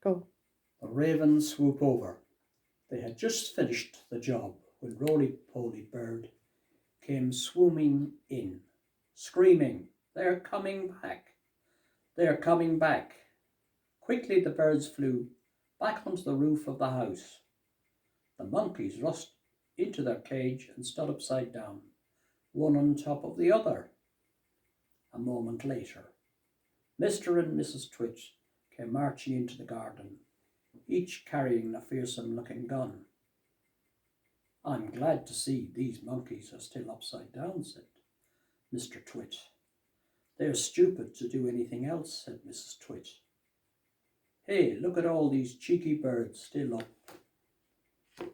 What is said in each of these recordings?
Go. The ravens swoop over. They had just finished the job when Roly-Poly Bird came swooming in, screaming, "They're coming back! They're coming back!" Quickly the birds flew back onto the roof of the house. The monkeys rushed into their cage and stood upside down, one on top of the other. A moment later, Mr. and Mrs. Twit came marching into the garden, each carrying a fearsome-looking gun. "I'm glad to see these monkeys are still upside down," said Mr. Twit. "They're stupid to do anything else," said Mrs. Twit. "Hey, look at all these cheeky birds still up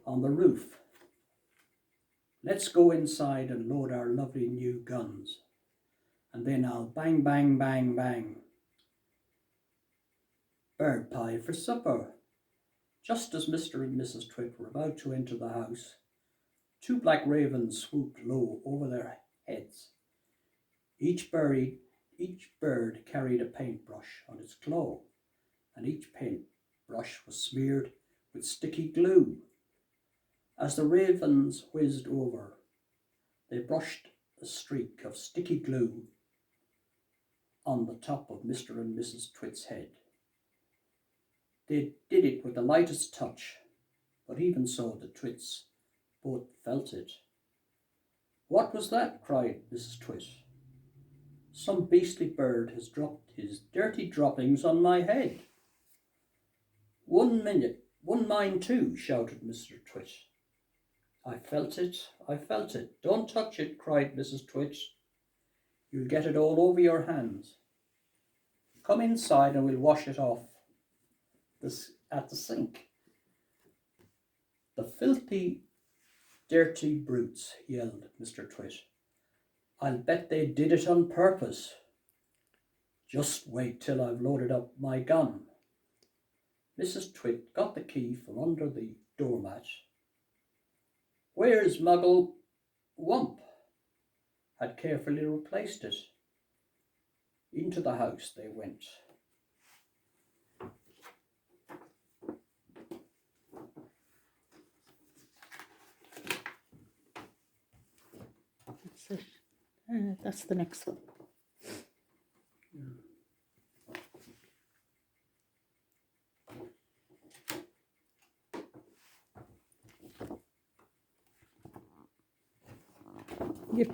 on the roof. Let's go inside and load our lovely new guns, and then I'll bang, bang, bang, bang. Bird pie for supper." Just as Mr. and Mrs. Twit were about to enter the house, two black ravens swooped low over their heads. Each bird carried a paintbrush on its claw, and each paintbrush was smeared with sticky glue. As the ravens whizzed over, they brushed a streak of sticky glue on the top of Mr. and Mrs. Twit's head. They did it with the lightest touch, but even so the Twits both felt it. "What was that?" cried Mrs. Twit. "Some beastly bird has dropped his dirty droppings on my head." "1 minute, one mine too," shouted Mr. Twit. I felt it. "Don't touch it," cried Mrs. Twit. "You'll get it all over your hands. Come inside and we'll wash it off at the sink." "The filthy, dirty brutes," yelled Mr. Twit. "I'll bet they did it on purpose. Just wait till I've loaded up my gun." Mrs. Twit got the key from under the doormat. Where's Muggle Wump had carefully replaced it. Into the house they went. That's it. That's the next one. Yep.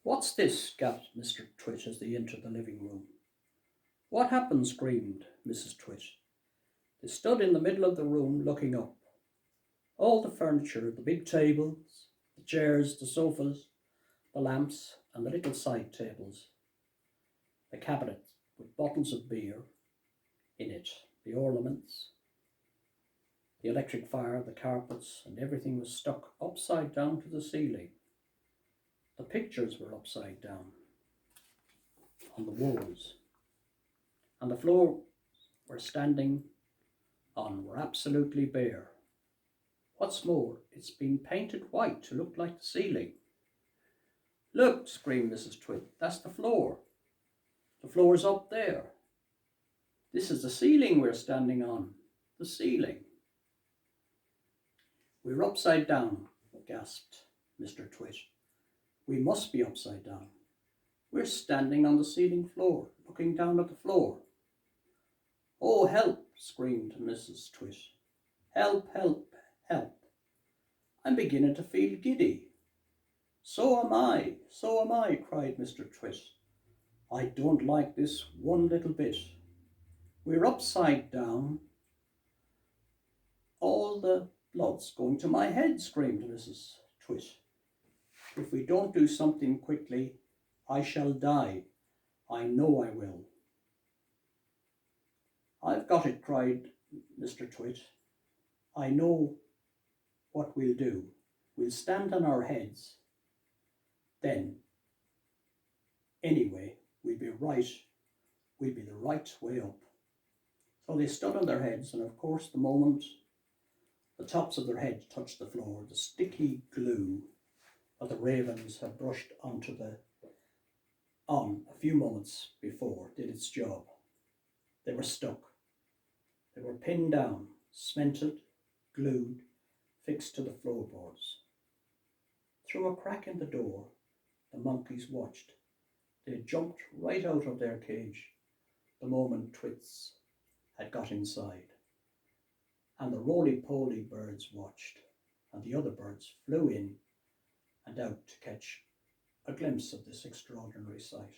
"What's this?" gasped Mr. Twit as they entered the living room. "What happened?" screamed Mrs. Twit. They stood in the middle of the room looking up. All the furniture, the big tables, the chairs, the sofas, the lamps and the little side tables, the cabinet with bottles of beer in it, the ornaments, the electric fire, the carpets, and everything was stuck upside down to the ceiling. The pictures were upside down on the walls, and the floor we're standing on were absolutely bare. What's more, it's been painted white to look like the ceiling. "Look," screamed Mrs. Twit, "that's the floor. The floor's up there. This is the ceiling we're standing on. The ceiling." "We're upside down," gasped Mr. Twit. "We must be upside down. We're standing on the ceiling floor, looking down at the floor." "Oh, help," screamed Mrs. Twit. "Help, help, help. I'm beginning to feel giddy." So am I, cried Mr. Twit. "I don't like this one little bit. We're upside down. All the blood's going to my head," screamed Mrs. Twit. "If we don't do something quickly, I shall die. I know I will." "I've got it," cried Mr. Twit. "I know what we'll do. We'll stand on our heads. Then, anyway, we'll be the right way up." So they stood on their heads, and of course the moment the tops of their heads touched the floor, the sticky glue that the ravens had brushed onto the on a few moments before did its job. They were stuck. They were pinned down, cemented, glued, fixed to the floorboards. Through a crack in the door, the monkeys watched. They jumped right out of their cage the moment Twits had got inside. And the roly-poly birds watched, and the other birds flew in and out to catch a glimpse of this extraordinary sight.